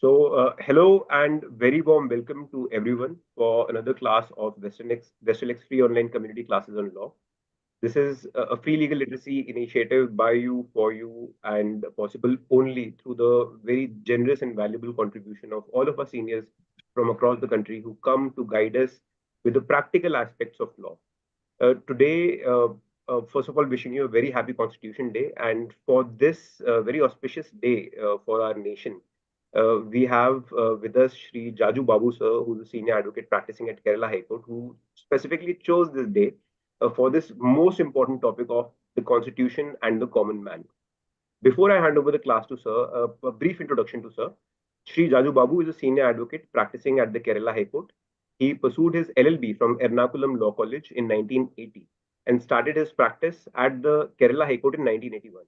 Hello and very warm welcome to everyone for another class of Vestralex free online community classes on law. This is a free legal literacy initiative by you, for you, and possible only through the very generous and valuable contribution of all of our seniors from across the country who come to guide us with the practical aspects of law. Today, first of all, wishing you a very happy Constitution Day. And for this very auspicious day for our nation, we have with us Shri Jaju Babu, sir, who's a senior advocate practicing at Kerala High Court, who specifically chose this day for this most important topic of the Constitution and the common man. Before I hand over the class to sir, a brief introduction to sir. Shri Jaju Babu is a senior advocate practicing at the Kerala High Court. He pursued his LLB from Ernakulam Law College in 1980 and started his practice at the Kerala High Court in 1981.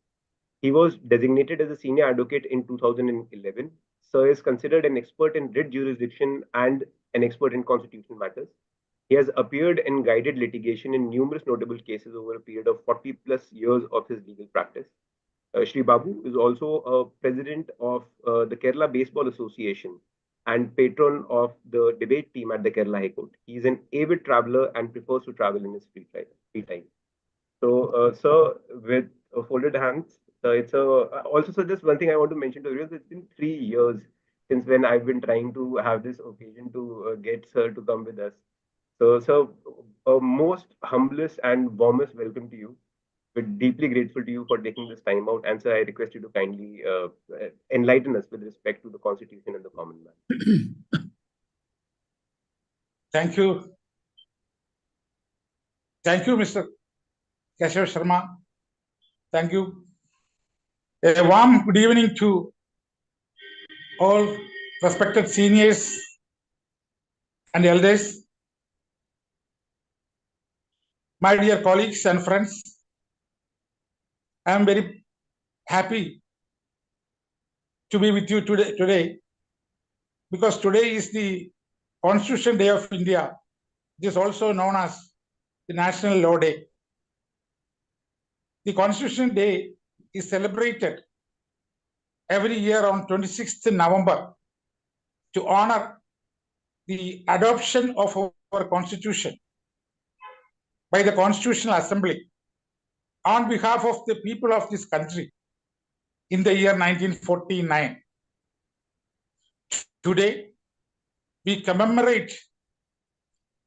He was designated as a senior advocate in 2011. Sir is considered an expert in writ jurisdiction and an expert in constitutional matters. He has appeared and guided litigation in numerous notable cases over a period of 40 plus years of his legal practice. Shri Babu is also a president of the Kerala Baseball Association and patron of the debate team at the Kerala High Court. He is an avid traveler and prefers to travel in his free time. So, sir, with folded hands, it's also, sir, just one thing I want to mention to you is it's been 3 years since when I've been trying to have this occasion to get sir to come with us. So, sir, a most humblest and warmest welcome to you. We're deeply grateful to you for taking this time out. And sir, I request you to kindly enlighten us with respect to the Constitution and the common man. Thank you. Thank you, Mr. Keshav Sharma. Thank you. A warm good evening to all respected seniors and elders, my dear colleagues and friends. I am very happy to be with you today because today is the Constitution Day of India. It is also known as the National Law Day. The Constitution Day is celebrated every year on 26th November to honor the adoption of our Constitution by the Constitutional Assembly on behalf of the people of this country in the year 1949. Today, we commemorate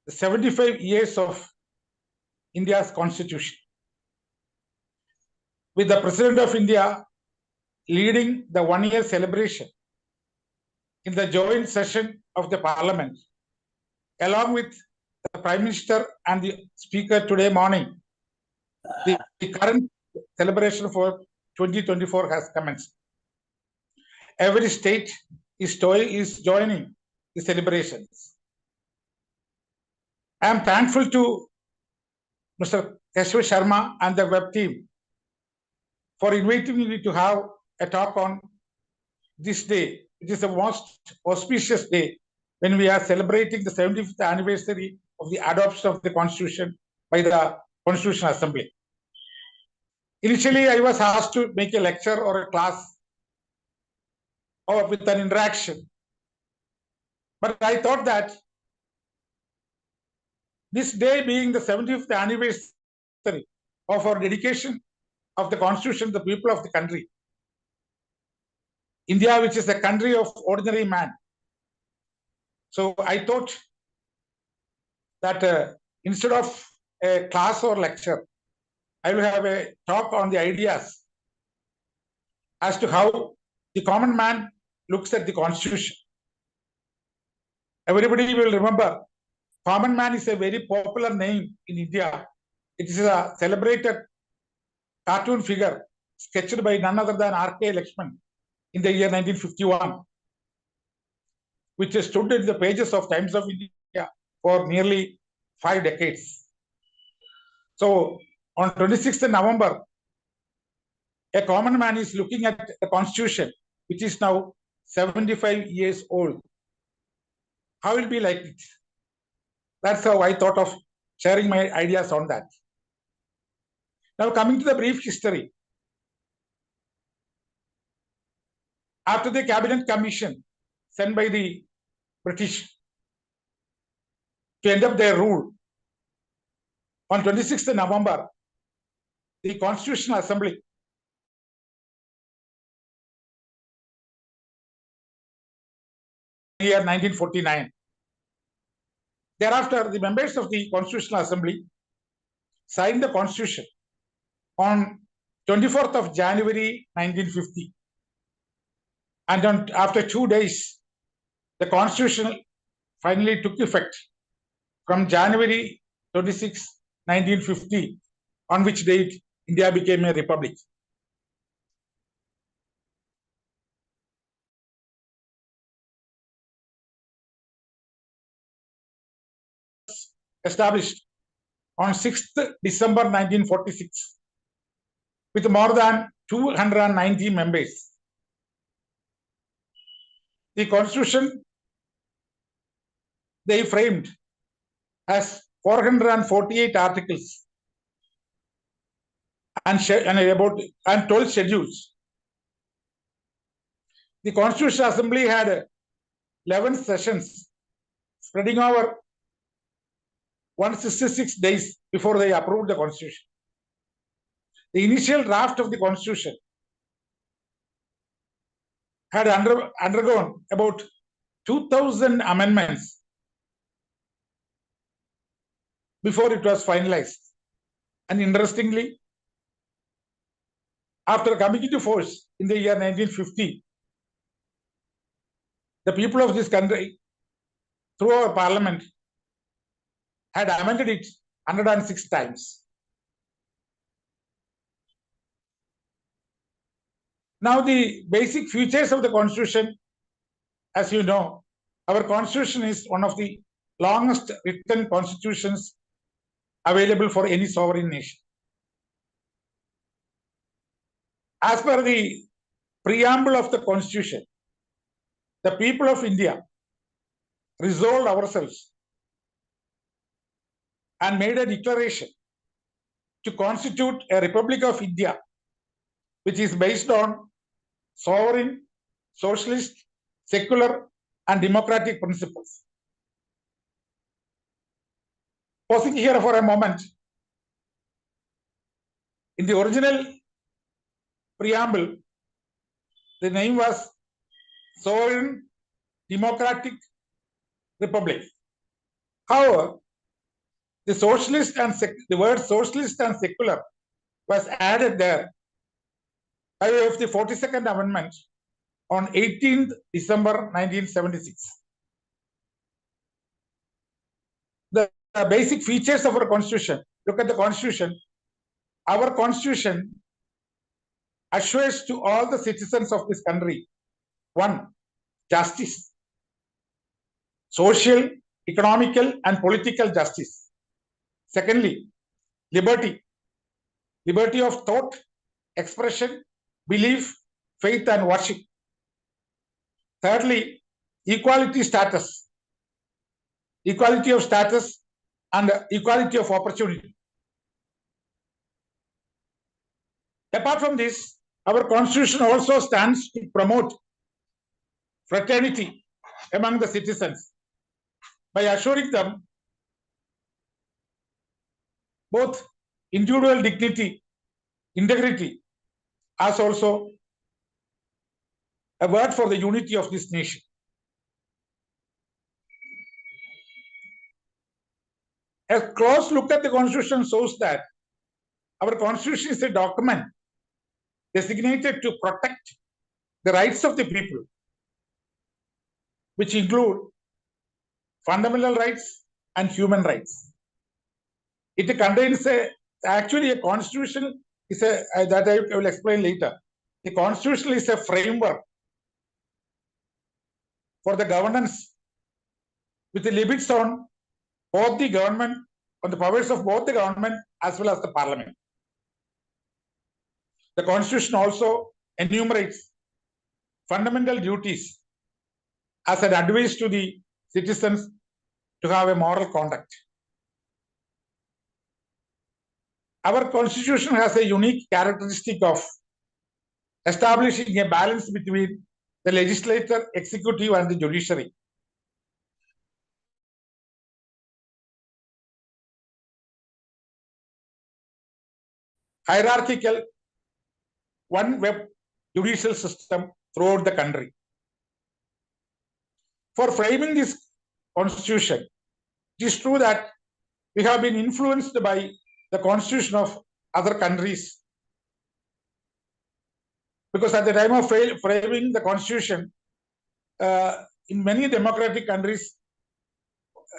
the 75 years of India's Constitution, with the President of India leading the one-year celebration in the joint session of the Parliament, along with the Prime Minister and the Speaker today morning. The current celebration for 2024 has commenced. Every state is joining the celebrations. I am thankful to Mr. Keshav Sharma and the web team for inviting me to have a talk on this day. It is the most auspicious day when we are celebrating the 75th anniversary of the adoption of the Constitution by the Constitutional Assembly. Initially, I was asked to make a lecture or a class or with an interaction. But I thought that this day being the 75th anniversary of our dedication of the Constitution to the people of the country, India, which is a country of ordinary man. So I thought that instead of a class or lecture, I will have a talk on the ideas as to how the common man looks at the Constitution. Everybody will remember, common man is a very popular name in India. It is a celebrated cartoon figure sketched by none other than R.K. Lakshman in the year 1951, which stood in the pages of Times of India for nearly 5 decades. So on 26th November, a common man is looking at the Constitution, which is now 75 years old. How will it be like it? That's how I thought of sharing my ideas on that. Now, coming to the brief history. After the Cabinet Commission sent by the British to end up their rule. On 26th November, the Constitutional Assembly year 1949. Thereafter, the members of the Constitutional Assembly signed the Constitution on 24th of January 1950. And after 2 days, the Constitution finally took effect from January 26, 1950, on which date India became a republic. Established on 6th December 1946 with more than 290 members. The Constitution they framed has 448 articles and 12 schedules. The Constitutional Assembly had 11 sessions spreading over 166 days before they approved the Constitution. The initial draft of the Constitution had undergone about 2,000 amendments before it was finalized. And interestingly, after coming into force in the year 1950, the people of this country, through our parliament, had amended it 106 times. Now, the basic features of the Constitution, as you know, our Constitution is one of the longest written constitutions available for any sovereign nation. As per the preamble of the Constitution, the people of India resolved ourselves and made a declaration to constitute a Republic of India, which is based on sovereign, socialist, secular, and democratic principles. Pausing here for a moment, in the original preamble, the name was Sovereign Democratic Republic. However, the word socialist and secular was added there by way of the 42nd Amendment on 18th December 1976. The basic features of our Constitution. Look at the Constitution. Our Constitution assures to all the citizens of this country, one, justice, social, economical, and political justice. Secondly, liberty, liberty of thought, expression, belief, faith, and worship. Thirdly, equality of status and equality of opportunity. Apart from this, our Constitution also stands to promote fraternity among the citizens by assuring them both individual dignity, integrity, as also a word for the unity of this nation. A close look at the Constitution shows that our Constitution is a document designated to protect the rights of the people, which include fundamental rights and human rights. It contains actually a constitution is that I will explain later. The Constitution is a framework for the governance with the limits on both the government, on the powers of both the government as well as the parliament. The Constitution also enumerates fundamental duties as an advice to the citizens to have a moral conduct. Our Constitution has a unique characteristic of establishing a balance between the legislature, executive, and the judiciary. Hierarchical one web judicial system throughout the country. For framing this constitution, it is true that we have been influenced by the constitution of other countries. Because at the time of framing the constitution, in many democratic countries,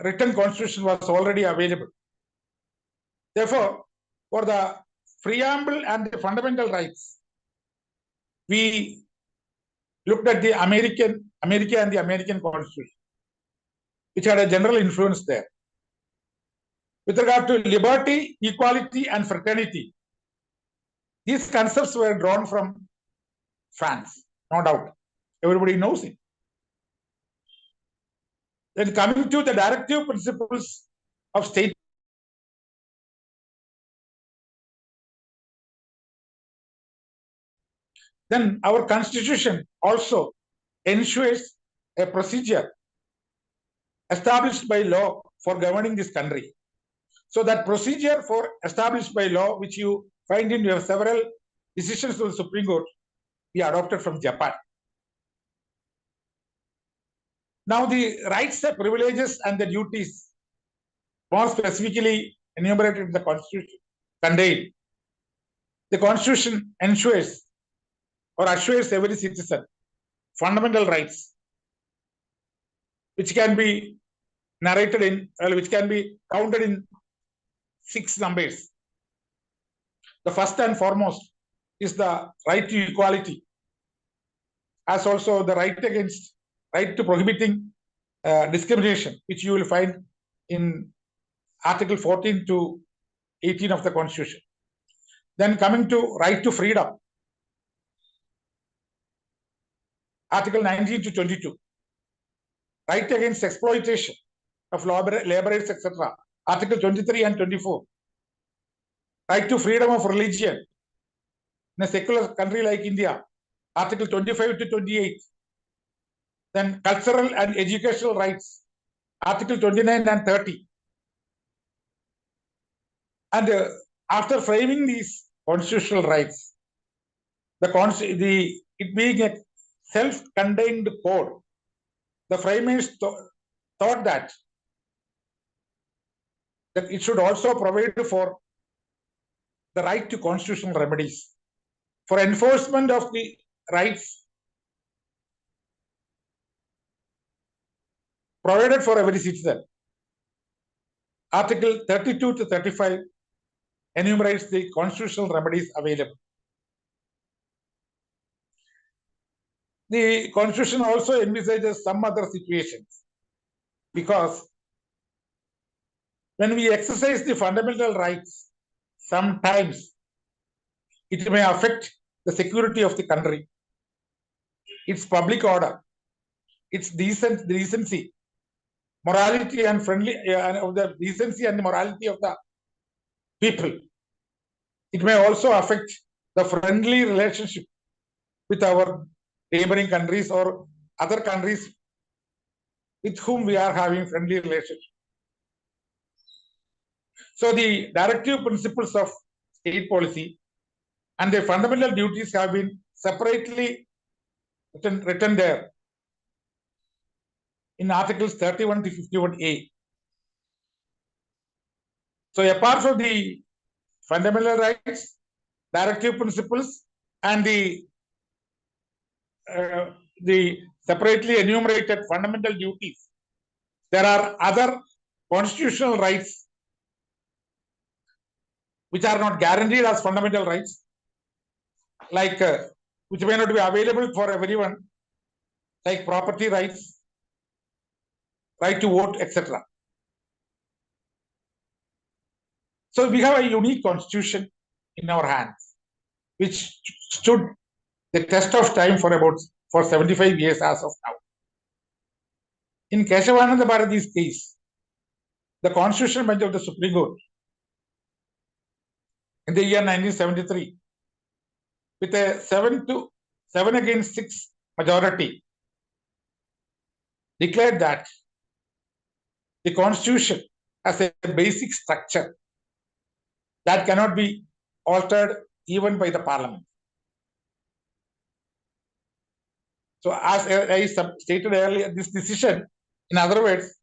written constitution was already available. Therefore, for the preamble and the fundamental rights, we looked at the America and the American Constitution, which had a general influence there. With regard to liberty, equality, and fraternity, these concepts were drawn from France, no doubt. Everybody knows it. Then coming to the directive principles of state, then our constitution also ensures a procedure established by law for governing this country. So that procedure for established by law, which you find in your several decisions of the Supreme Court, we adopted from Japan. Now the rights, the privileges, and the duties, more specifically enumerated in the Constitution, contained. The Constitution ensures or assures every citizen fundamental rights, which can be narrated in, which can be counted in 6 numbers. The first and foremost is the right to equality, as also the right to prohibiting discrimination, which you will find in Article 14 to 18 of the Constitution. Then coming to right to freedom, Article 19 to 22. Right against exploitation of laborers, etc. Article 23 and 24. Right to freedom of religion in a secular country like India, Article 25 to 28. Then cultural and educational rights, Article 29 and 30. And after framing these constitutional rights, it being a self-contained code, the framers thought that it should also provide for the right to constitutional remedies, for enforcement of the rights provided for every citizen. Article 32 to 35 enumerates the constitutional remedies available. The Constitution also envisages some other situations, because when we exercise the fundamental rights, sometimes it may affect the security of the country, its public order, its decency, morality and of the decency and the morality of the people. It may also affect the friendly relationship with our neighboring countries or other countries with whom we are having friendly relationship. So the directive principles of state policy and their fundamental duties have been separately written there in Articles 31 to 51A. So apart from the fundamental rights, directive principles, and the separately enumerated fundamental duties, there are other constitutional rights which are not guaranteed as fundamental rights, like which may not be available for everyone, like property rights, right to vote, etc. So we have a unique constitution in our hands, which stood the test of time for 75 years as of now. In Keshavananda Bharati's case, the Constitutional Bench of the Supreme Court in the year 1973, with a 7 against 6 majority declared that the Constitution has a basic structure that cannot be altered even by the Parliament. So, as I stated earlier, this decision, in other words,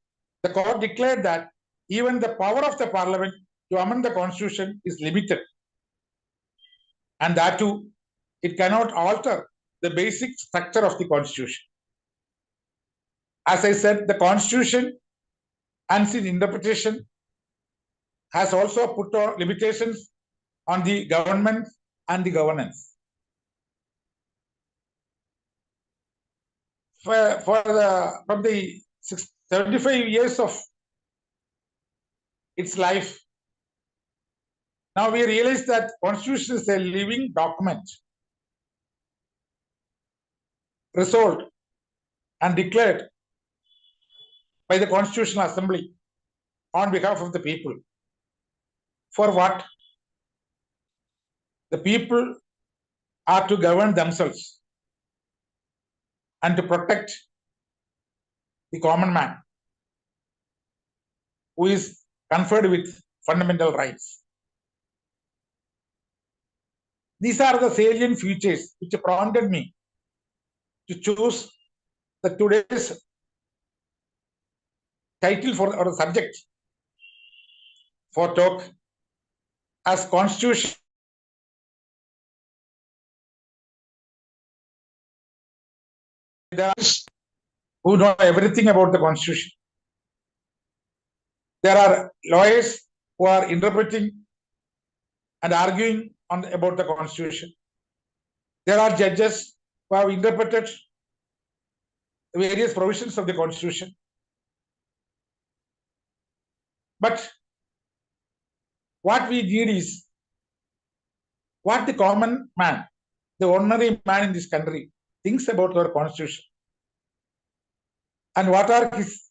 the court declared that even the power of the Parliament to amend the Constitution is limited, and that too, it cannot alter the basic structure of the Constitution. As I said, the Constitution and its interpretation has also put limitations on the government and the governance. From the 75 years of its life, now we realize that Constitution is a living document, resolved and declared by the Constitutional Assembly on behalf of the people. For what? The people are to govern themselves and to protect the common man who is conferred with fundamental rights. These are the salient features which prompted me to choose the today's title for or subject for talk as Constitution who know everything about the Constitution. There are lawyers who are interpreting and arguing about the Constitution. There are judges who have interpreted various provisions of the Constitution. But what we need is what the common man, the ordinary man in this country, thinks about our Constitution. And what are his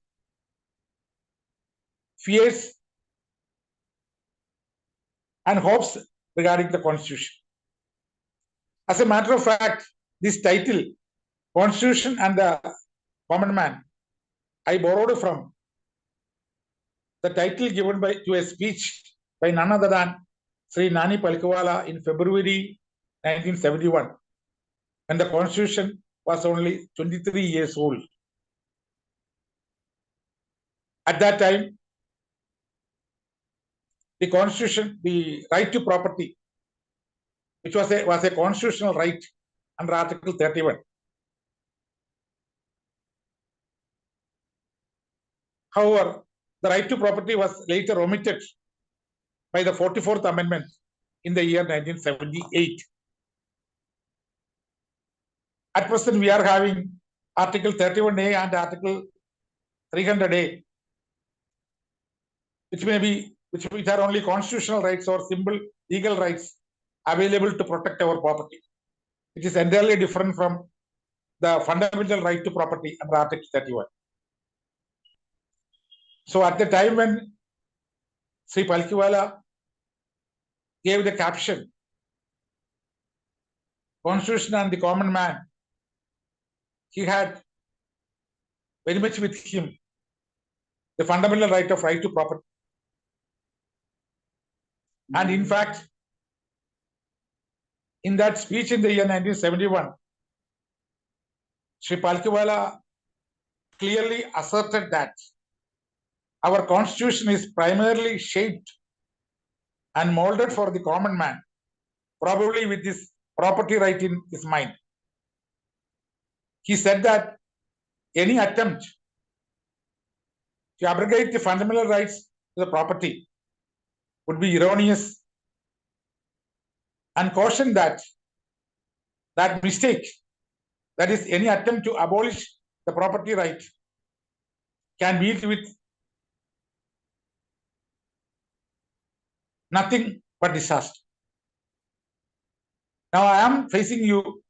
fears and hopes regarding the Constitution. As a matter of fact, this title, Constitution and the Common Man, I borrowed from the title given to a speech by none other than Sri Nani Palkiwala in February 1971, when the Constitution was only 23 years old. At that time, the Constitution, the right to property, which was a constitutional right under Article 31. However, the right to property was later omitted by the 44th Amendment in the year 1978. At present, we are having Article 31A and Article 300A, which are only constitutional rights or simple legal rights available to protect our property. It is entirely different from the fundamental right to property under Article 31. So at the time when Sri Palkiwala gave the caption, Constitution and the Common Man, he had very much with him the fundamental right to property. And in fact, in that speech in the year 1971, Sri Palkiwala clearly asserted that our Constitution is primarily shaped and molded for the common man, probably with this property right in his mind. He said that any attempt to abrogate the fundamental rights to the property would be erroneous, and cautioned that mistake, that is, any attempt to abolish the property right, can meet with nothing but disaster. Now I am facing you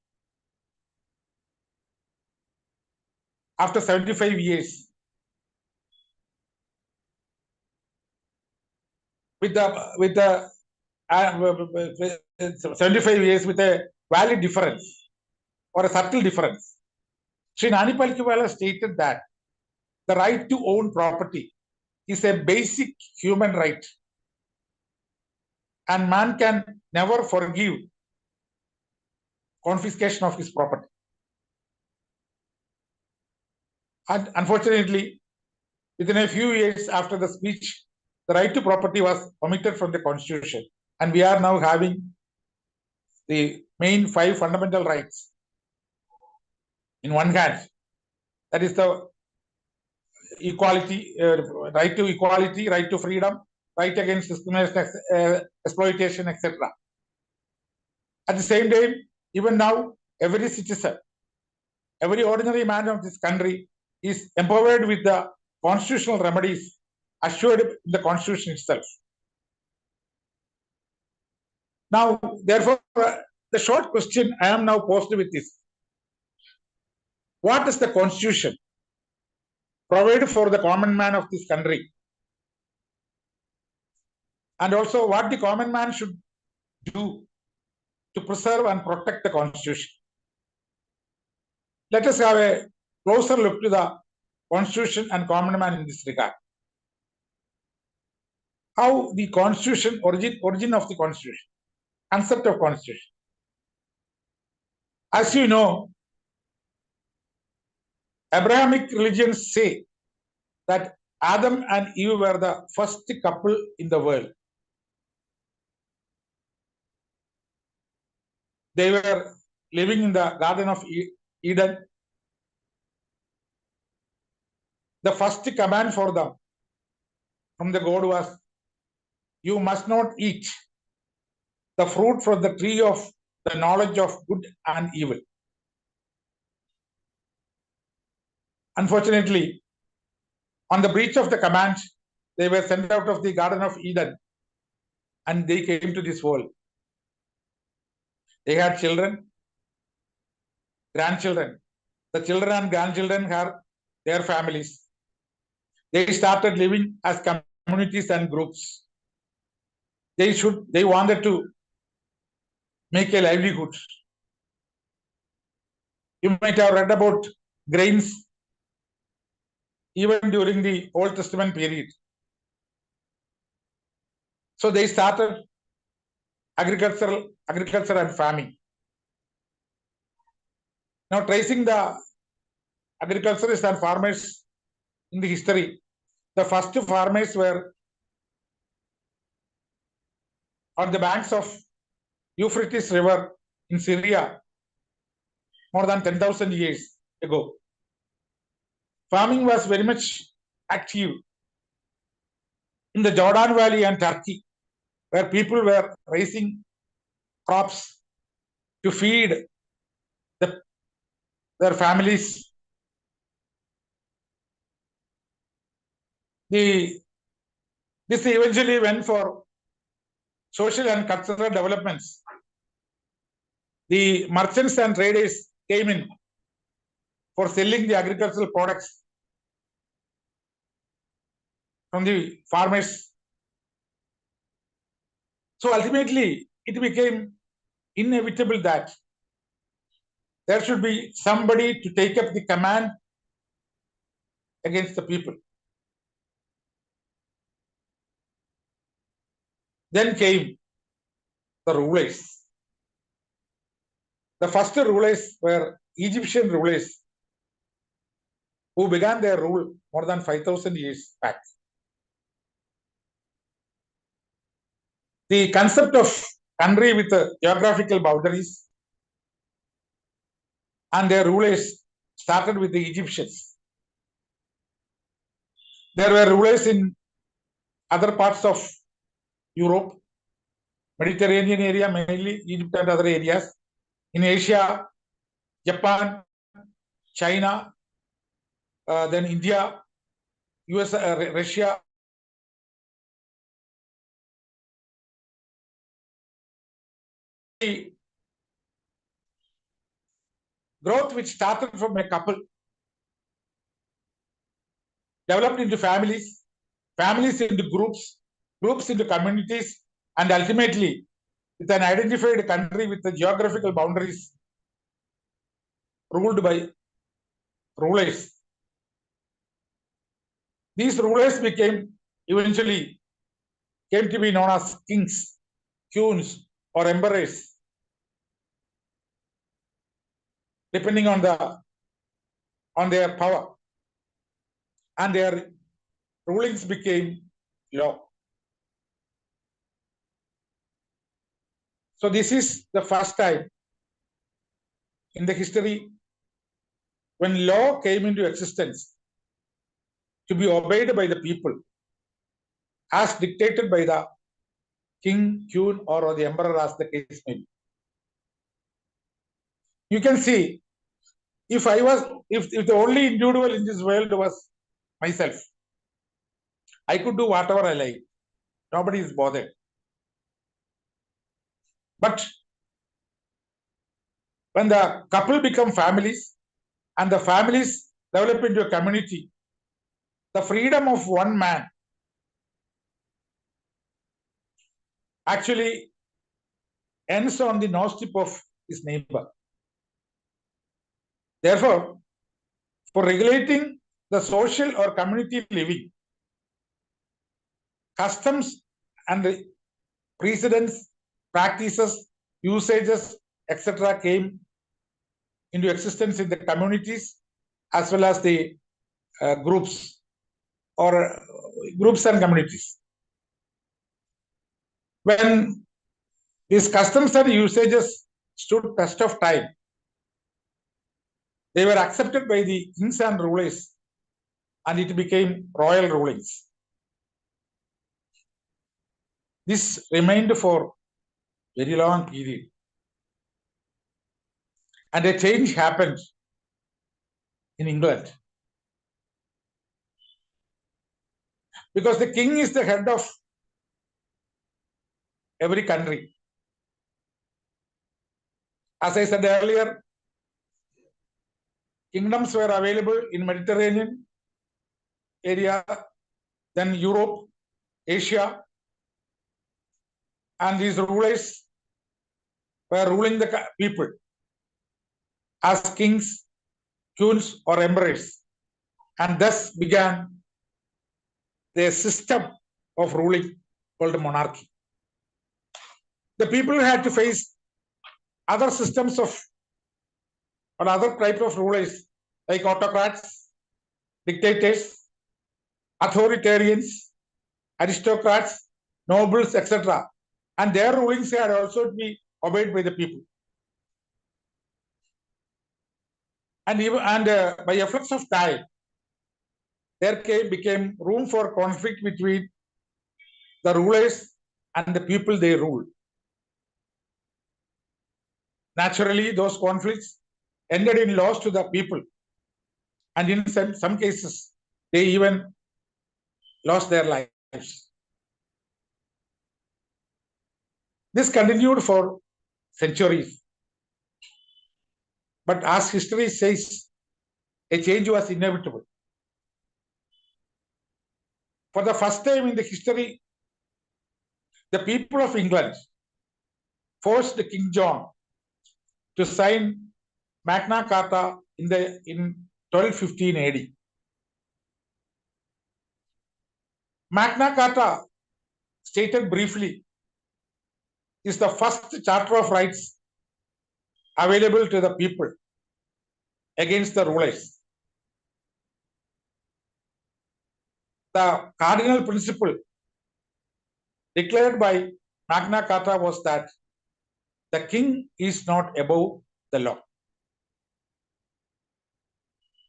after 75 years with the 75 years with a valid difference or a subtle difference. Sri Nani Palkiwala stated that the right to own property is a basic human right, and man can never forgive confiscation of his property. And unfortunately, within a few years after the speech, the right to property was omitted from the constitution, and we are now having the main 5 fundamental rights in one hand. That is the equality, right to equality, right to freedom, right against discrimination, exploitation, etc. At the same time, even now, every citizen, every ordinary man of this country is empowered with the constitutional remedies assured in the constitution itself. Now, therefore, the short question I am now posed with is, what does the constitution provide for the common man of this country? And also what the common man should do to preserve and protect the constitution. Let us have a closer look to the constitution and common man in this regard. How the constitution, origin of the constitution, concept of constitution. As you know, Abrahamic religions say that Adam and Eve were the first couple in the world. They were living in the Garden of Eden. The first command for them from the God was, you must not eat the fruit from the tree of the knowledge of good and evil. Unfortunately, on the breach of the command, they were sent out of the Garden of Eden and they came to this world. They had children, grandchildren. The children and grandchildren had their families. They started living as communities and groups. They wanted to make a livelihood. You might have read about grains even during the Old Testament period. So they started agriculture and farming. Now, tracing the agriculturists and farmers in the history, the first farmers were on the banks of Euphrates River in Syria more than 10,000 years ago. Farming was very much active in the Jordan Valley and Turkey, where people were raising crops to feed their families. This eventually went for social and cultural developments. The merchants and traders came in for selling the agricultural products from the farmers. So ultimately, it became inevitable that there should be somebody to take up the command against the people. Then came the rulers. The first rulers were Egyptian rulers who began their rule more than 5,000 years back. The concept of country with geographical boundaries and their rulers started with the Egyptians. There were rulers in other parts of Europe, Mediterranean area, mainly Egypt and other areas. In Asia, Japan, China, then India, US, Russia. The growth which started from a couple developed into families, families into groups, groups into communities, and ultimately with an identified country with the geographical boundaries ruled by rulers. These rulers eventually came to be known as kings, queens, or emperors, depending on their power, and their rulings became law. So this is the first time in the history when law came into existence to be obeyed by the people as dictated by the king, queen, or the emperor, as the case may be. You can see, if the only individual in this world was myself, I could do whatever I like. Nobody is bothered. But when the couple become families and the families develop into a community, the freedom of one man actually ends on the doorstep of his neighbor. Therefore, for regulating the social or community living, customs and precedents, practices, usages, etc. came into existence in the communities as well as the groups and communities. When these customs and usages stood test of time, they were accepted by the kings and rulers, and it became royal rulings. This remained for very long period. And a change happened in England. Because the king is the head of every country. As I said earlier, kingdoms were available in Mediterranean area, then Europe, Asia, and these rulers were ruling the people as kings, queens, or emperors, and thus began the system of ruling called monarchy. The people had to face other systems or other type of rulers like autocrats, dictators, authoritarians, aristocrats, nobles, etc. And their rulings had also to be obeyed by the people. And by effects of time, there became room for conflict between the rulers and the people they ruled. Naturally, those conflicts ended in loss to the people. And in some cases, they even lost their lives. This continued for centuries. But as history says, a change was inevitable. For the first time in the history, the people of England forced King John to sign Magna Carta in 1215 AD. Magna Carta, stated briefly, is the first charter of rights available to the people against the rulers. The cardinal principle declared by Magna Carta was that the king is not above the law.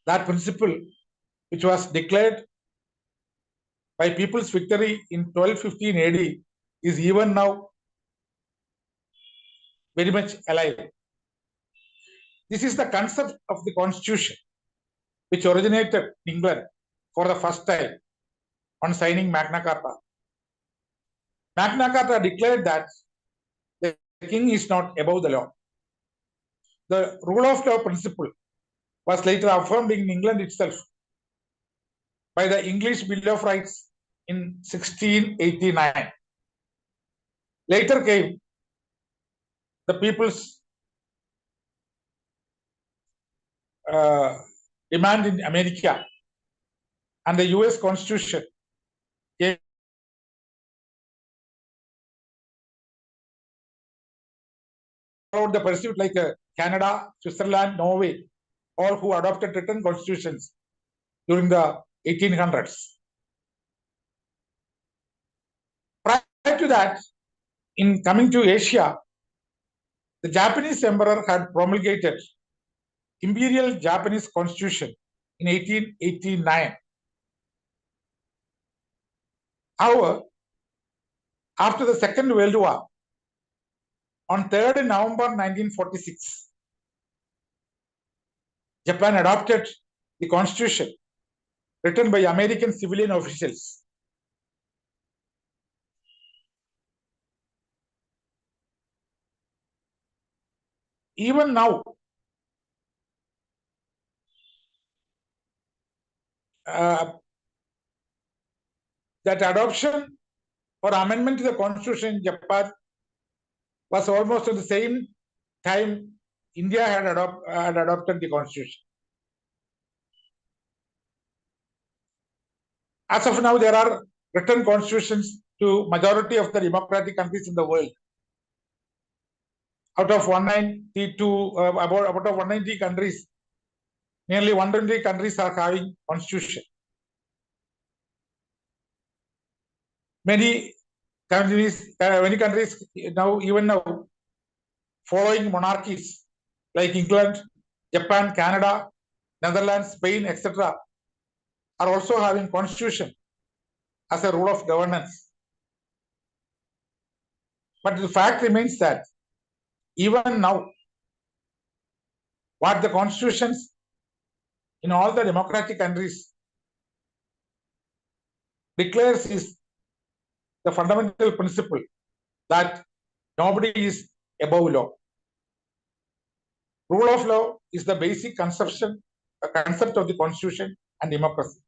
That principle, which was declared by People's Victory in 1215 AD, is even now very much alive. This is the concept of the Constitution, which originated in England for the first time on signing Magna Carta. Magna Carta declared that the king is not above the law. The rule of law principle was later affirmed in England itself by the English Bill of Rights in 1689. Later came the People's demand in America and the US Constitution came out the pursuit like Canada, Switzerland, Norway, all who adopted written constitutions during the 1800s. Prior to that, in coming to Asia, the Japanese emperor had promulgated Imperial Japanese Constitution in 1889. However, after the Second World War, on 3rd November 1946, Japan adopted the Constitution written by American civilian officials. Even now, that adoption or amendment to the Constitution in Japan was almost at the same time India had adopted the Constitution. As of now, there are written constitutions to majority of the democratic countries in the world. Out of 192, about 190 countries, nearly 120 countries are having constitution. Many countries now, even now, following monarchies like England, Japan, Canada, Netherlands, Spain, etc., are also having constitution as a rule of governance. But the fact remains that even now, what the constitutions in all the democratic countries declares is the fundamental principle that nobody is above law. Rule of law is the basic concept of the constitution and democracy.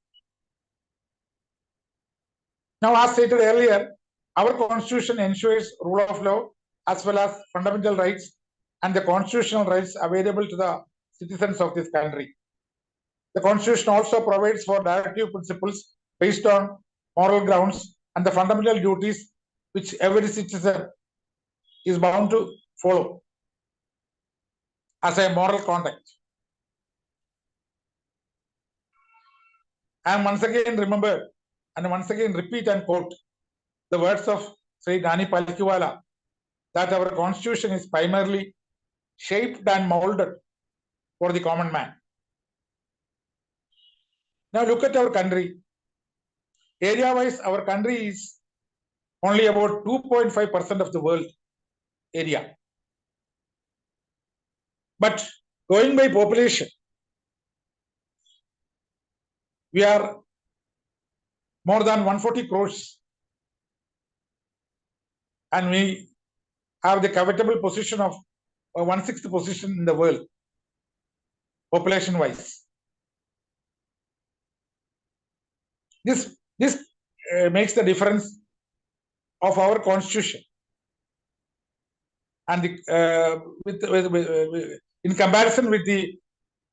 Now, as stated earlier, our constitution ensures rule of law as well as fundamental rights and the constitutional rights available to the citizens of this country. The constitution also provides for directive principles based on moral grounds and the fundamental duties which every citizen is bound to follow as a moral conduct. And once again remember and once again repeat and quote the words of Sri Nani Palkiwala that our constitution is primarily shaped and molded for the common man. Now look at our country. Area-wise, our country is only about 2.5% of the world area. But going by population, we are more than 140 crores. And we have the covetable position of 1/6 position in the world, population-wise. This makes the difference of our constitution and in comparison with the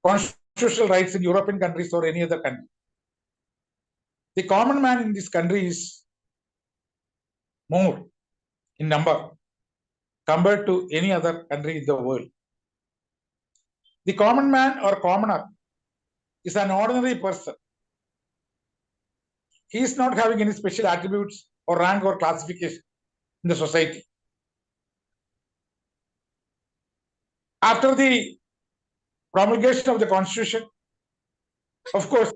constitutional rights in European countries or any other country. The common man in this country is more in number compared to any other country in the world. The common man or commoner is an ordinary person. He is not having any special attributes or rank or classification in the society. After the promulgation of the Constitution, of course,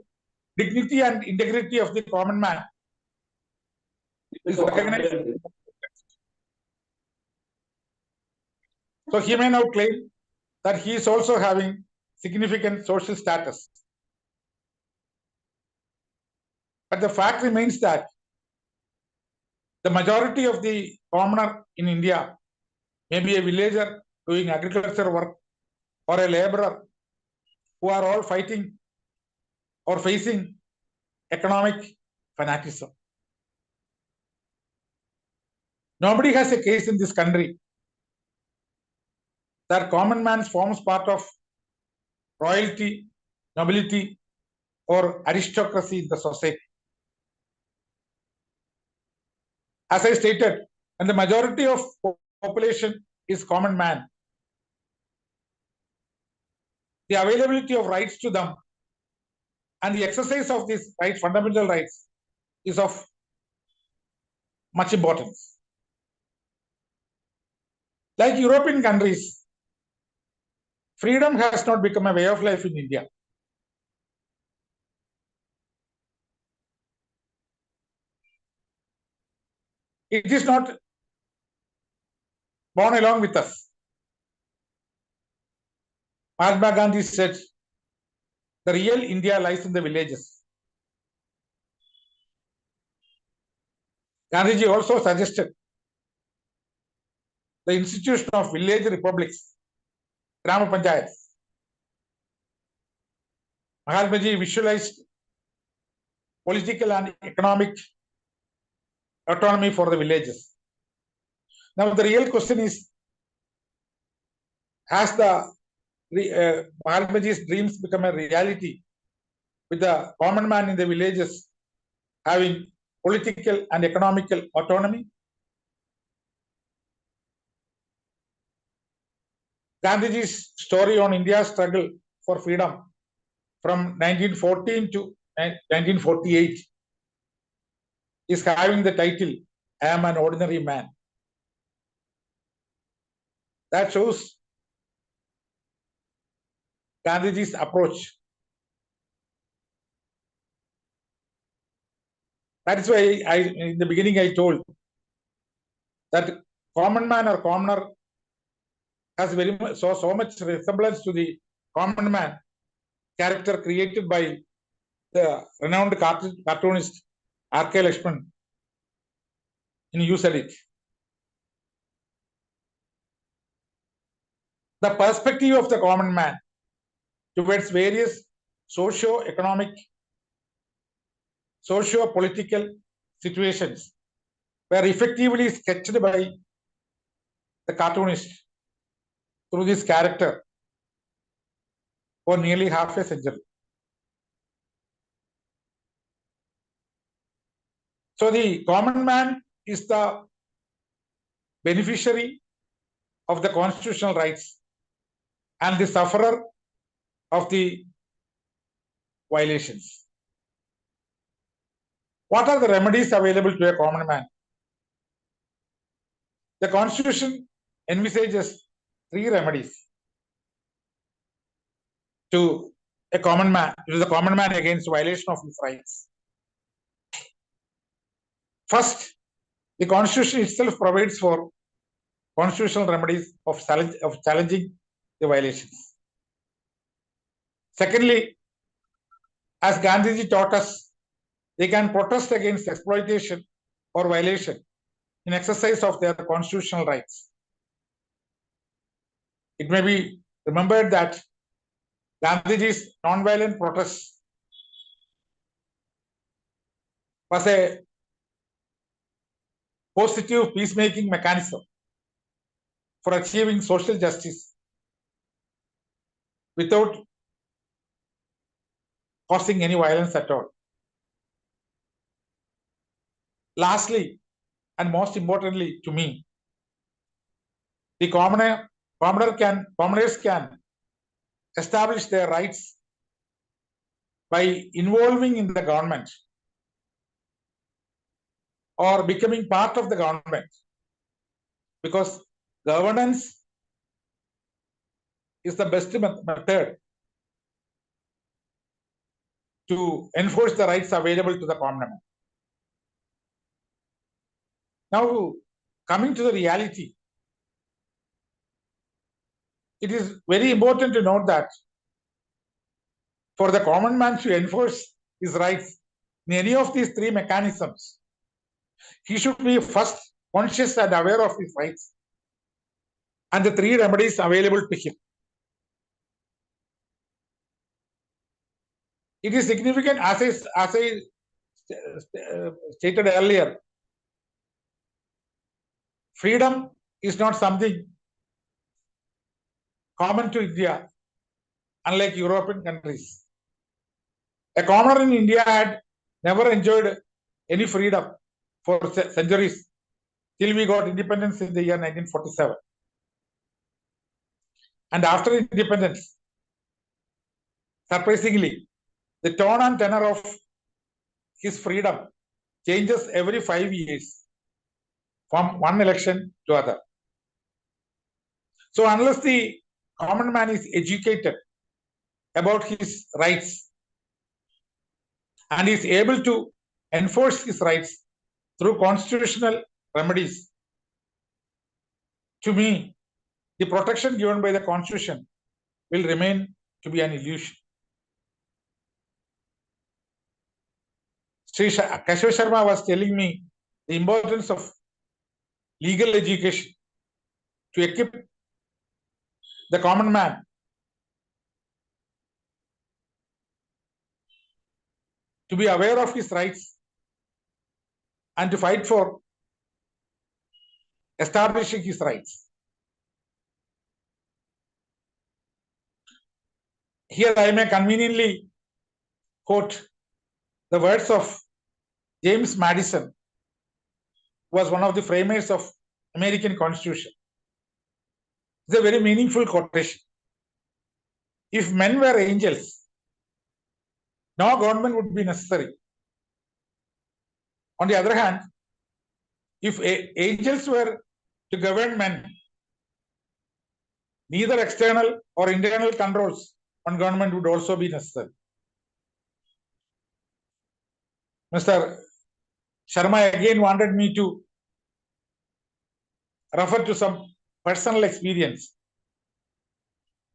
dignity and integrity of the common man is recognized. So he may now claim that he is also having significant social status. But the fact remains that the majority of the commoner in India may be a villager doing agriculture work or a laborer who are all fighting or facing economic fanaticism. Nobody has a case in this country that common man forms part of royalty nobility or aristocracy in the society. As I stated, and the majority of population is common man, the availability of rights to them and the exercise of these rights, fundamental rights, is of much importance. Like European countries, freedom has not become a way of life in India. It is not born along with us. Mahatma Gandhi said, the real India lies in the villages. Gandhiji also suggested the institution of village republics, Grama Panchayats. Mahatmaji visualized political and economic autonomy for the villages. Now the real question is, has the Mahatmaji's dreams become a reality with the common man in the villages having political and economical autonomy? Gandhiji's story on India's struggle for freedom from 1914 to 1948 is having the title, I Am an Ordinary Man. That shows Gandhiji's approach. That is why in the beginning I told that common man or commoner has very much, so much resemblance to the common man character created by the renowned cartoonist R.K. Lakshman in You Said It. The perspective of the common man towards various socio-economic, socio-political situations were effectively sketched by the cartoonist through this character for nearly half a century. So the common man is the beneficiary of the constitutional rights and the sufferer of the violations. What are the remedies available to a common man? The Constitution envisages 3 remedies to the common man against violation of his rights. First, the Constitution itself provides for constitutional remedies of challenging the violations. Secondly, as Gandhiji taught us, they can protest against exploitation or violation in exercise of their constitutional rights. It may be remembered that Gandhiji's non-violent protest was a positive peacemaking mechanism for achieving social justice without causing any violence at all. Lastly, and most importantly to me, the commoners can establish their rights by involving in the government or becoming part of the government, because governance is the best method to enforce the rights available to the common man. Now, coming to the reality, it is very important to note that for the common man to enforce his rights in any of these 3 mechanisms, he should be first conscious and aware of his rights and the 3 remedies available to him. It is significant, as I stated earlier, freedom is not something common to India, unlike European countries. A commoner in India had never enjoyed any freedom for centuries till we got independence in the year 1947. And after independence, surprisingly, the tone and tenor of his freedom changes every 5 years from one election to other. So unless the common man is educated about his rights and is able to enforce his rights through constitutional remedies, to me, the protection given by the Constitution will remain to be an illusion. Shri Kashva Sharma was telling me the importance of legal education to equip the common man to be aware of his rights and to fight for establishing his rights. Here I may conveniently quote the words of James Madison, who was one of the framers of American Constitution. It's a very meaningful quotation. If men were angels, no government would be necessary. On the other hand, if angels were to govern men, neither external or internal controls on government would also be necessary. Mr. Sharma again wanted me to refer to some personal experience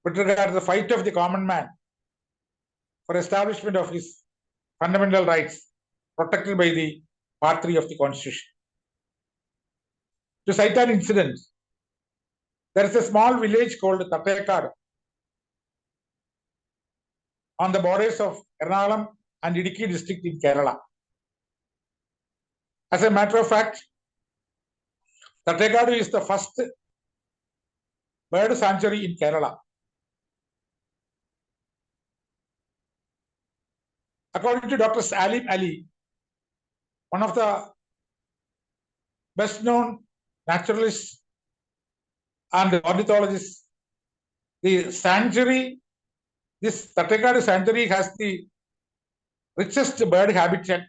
with regard to the fight of the common man for establishment of his fundamental rights protected by the Part 3 of the Constitution. To cite an incident, there is a small village called Tattekad on the borders of Ernakulam and Idukki district in Kerala. As a matter of fact, Tattekad is the first bird sanctuary in Kerala. According to Dr. Salim Ali, one of the best known naturalists and ornithologists, the sanctuary, this Tattekad sanctuary has the richest bird habitat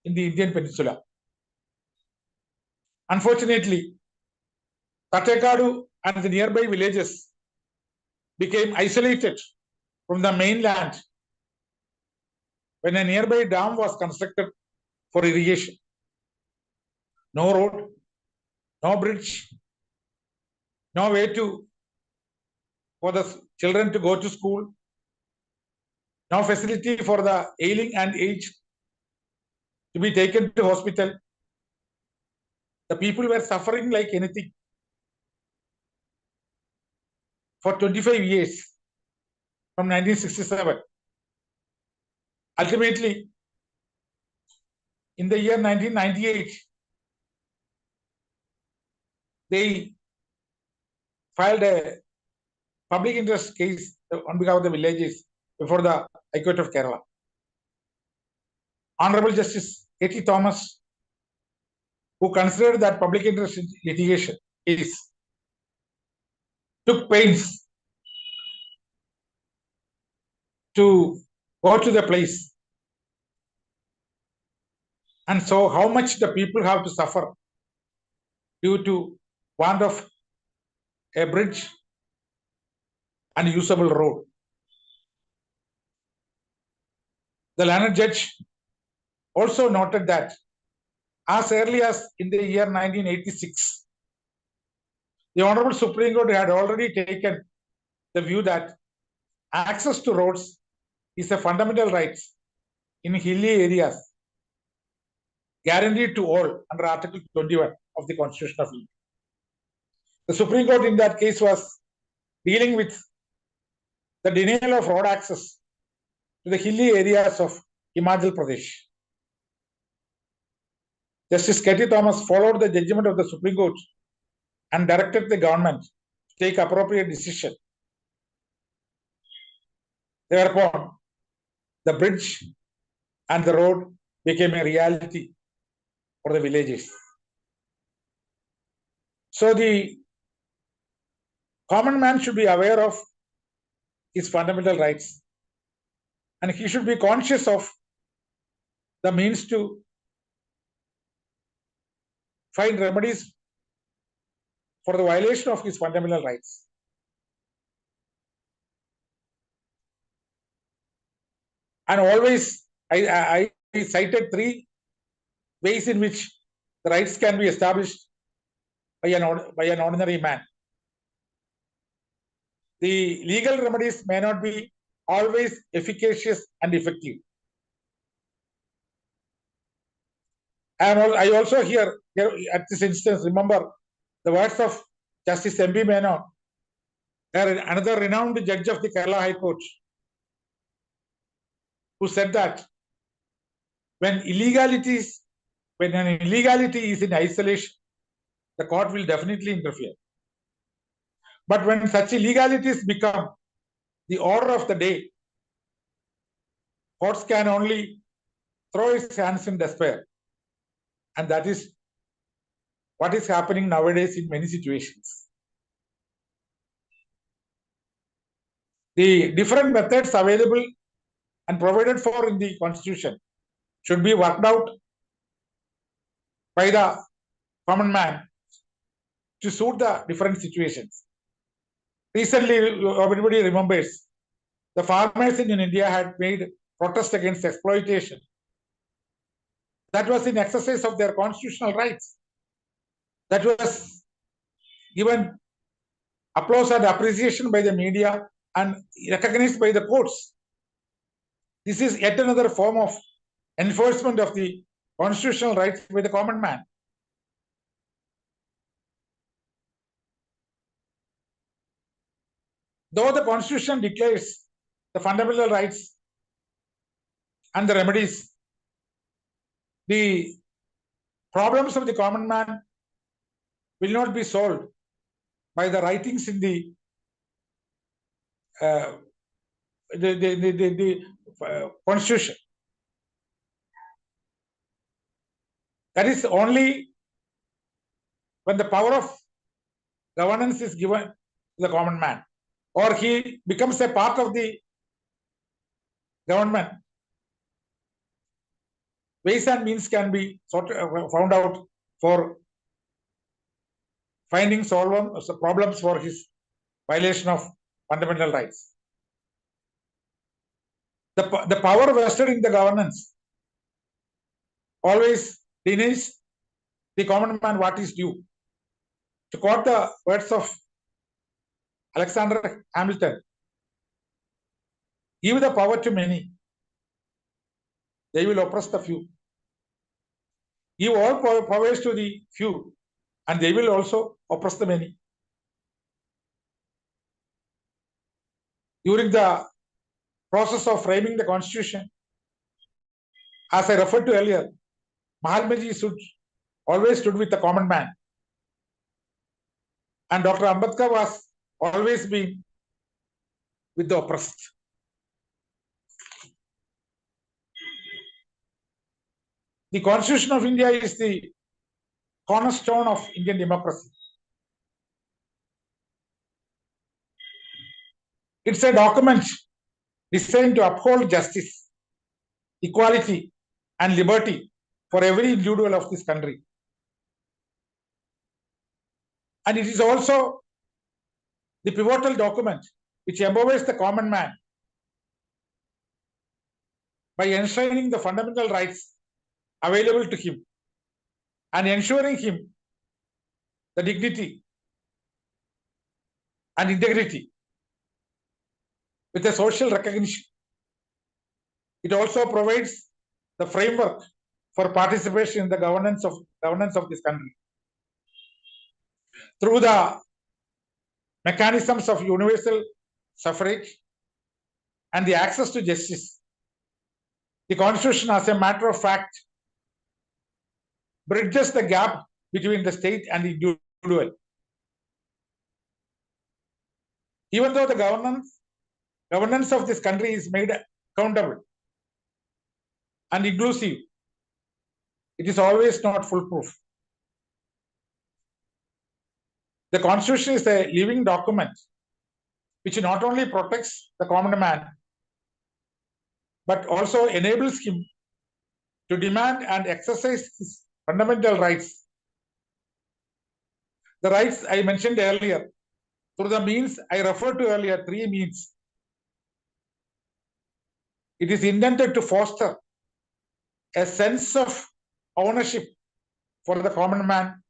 in the Indian peninsula. Unfortunately, Tattekadu and the nearby villages became isolated from the mainland when a nearby dam was constructed for irrigation. No road, no bridge, no way for the children to go to school, no facility for the ailing and aged to be taken to hospital. The people were suffering like anything for 25 years from 1967. Ultimately, in the year 1998, they filed a public interest case on behalf of the villages before the High Court of Kerala. Honorable Justice K.T. Thomas, who considered that public interest litigation case, took pains to go to the place and saw how much the people have to suffer due to want of a bridge and usable road. The learned judge also noted that as early as in the year 1986, the Honorable Supreme Court had already taken the view that access to roads is a fundamental right in hilly areas guaranteed to all under Article 21 of the Constitution of India. The Supreme Court in that case was dealing with the denial of road access to the hilly areas of Himachal Pradesh. Justice K.T. Thomas followed the judgment of the Supreme Court and directed the government to take appropriate decision. Thereupon, the bridge and the road became a reality for the villages. So the common man should be aware of his fundamental rights, and he should be conscious of the means to find remedies for the violation of his fundamental rights. And always, I cited 3 ways in which the rights can be established by an ordinary man. The legal remedies may not be always efficacious and effective. And I also here at this instance remember the words of Justice M.B. Menon, another renowned judge of the Kerala High Court, who said that when an illegality is in isolation, the court will definitely interfere. But when such illegalities become the order of the day, courts can only throw its hands in despair. And that is what is happening nowadays in many situations. The different methods available and provided for in the Constitution should be worked out by the common man to suit the different situations. Recently, everybody remembers the farmers in India had made protest against exploitation. That was in exercise of their constitutional rights. That was given applause and appreciation by the media and recognized by the courts. This is yet another form of enforcement of the constitutional rights by the common man. Though the Constitution declares the fundamental rights and the remedies, the problems of the common man will not be solved by the writings in the Constitution. That is only when the power of governance is given to the common man, or he becomes a part of the government, ways and means can be found out for finding problems for his violation of fundamental rights. The power vested in the governance always denies the common man what is due. To quote the words of Alexander Hamilton, give the power to many, they will oppress the few. Give all powers to the few, and they will also oppress the many. During the process of framing the Constitution, as I referred to earlier, Mahatma Ji always stood with the common man. And Dr. Ambedkar was always been with the oppressed. The Constitution of India is the cornerstone of Indian democracy. It's a document designed to uphold justice, equality, and liberty for every individual of this country. And it is also the pivotal document which empowers the common man by enshrining the fundamental rights available to him and ensuring him the dignity and integrity with a social recognition. It also provides the framework for participation in the governance of this country. Through the mechanisms of universal suffrage and the access to justice, the Constitution, as a matter of fact, bridges the gap between the state and the individual. Even though the governance of this country is made accountable and inclusive, it is always not foolproof. The Constitution is a living document which not only protects the common man, but also enables him to demand and exercise his fundamental rights. The rights I mentioned earlier, through the means I referred to earlier, 3 means. It is intended to foster a sense of ownership for the common man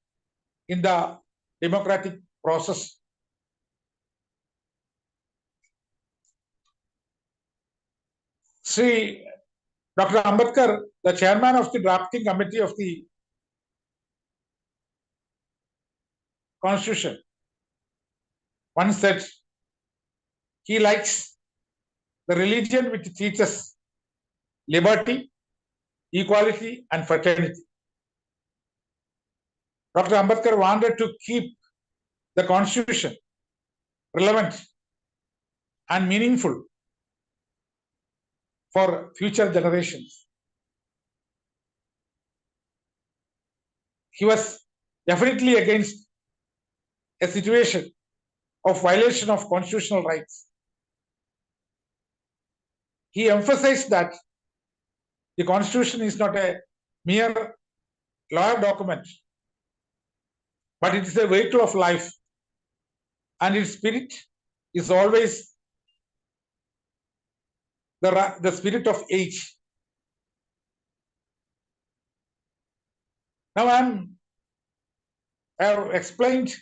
in the democratic process. Shri Dr. Ambedkar, the chairman of the drafting committee of the Constitution, once said he likes the religion which teaches liberty, equality, and fraternity. Dr. Ambedkar wanted to keep the Constitution relevant and meaningful for future generations. He was definitely against a situation of violation of constitutional rights. He emphasized that the Constitution is not a mere law document, but it is a vehicle of life, and its spirit is always the spirit of age. Now I have explained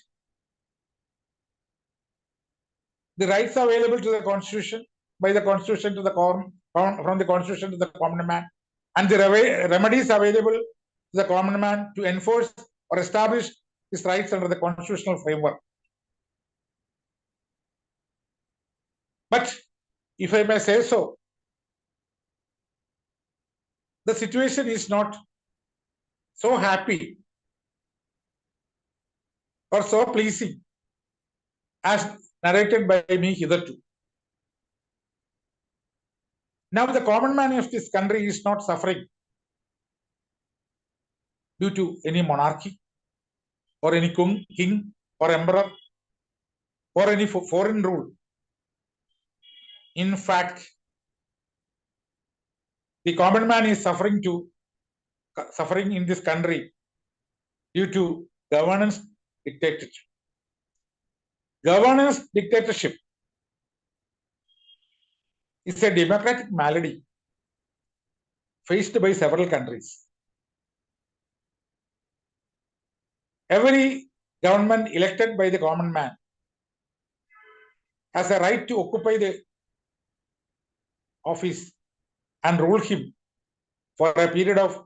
the rights available to the Constitution, by the Constitution to the from the Constitution to the common man, and the remedies available to the common man to enforce or establish his rights under the constitutional framework. But if I may say so, the situation is not so happy or so pleasing as narrated by me hitherto. Now the common man of this country is not suffering due to any monarchy or any king or emperor or any foreign rule. In fact, the common man is suffering in this country due to governance dictatorship. Governance dictatorship is a democratic malady faced by several countries. Every government elected by the common man has a right to occupy the office and rule him for a period of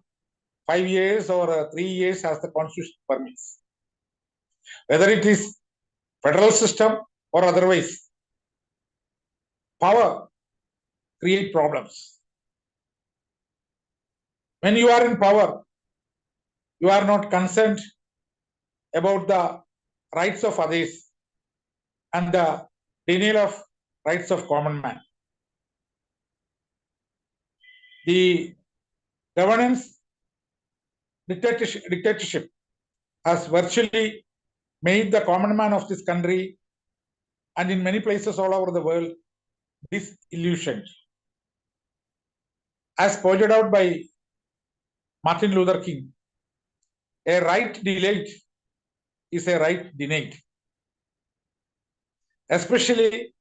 5 years or 3 years as the Constitution permits. Whether it is federal system or otherwise, power creates problems. When you are in power, you are not concerned about the rights of others and the denial of rights of common man. The governance dictatorship has virtually made the common man of this country and in many places all over the world disillusioned. As pointed out by Martin Luther King, a right delayed is a right denied. Especially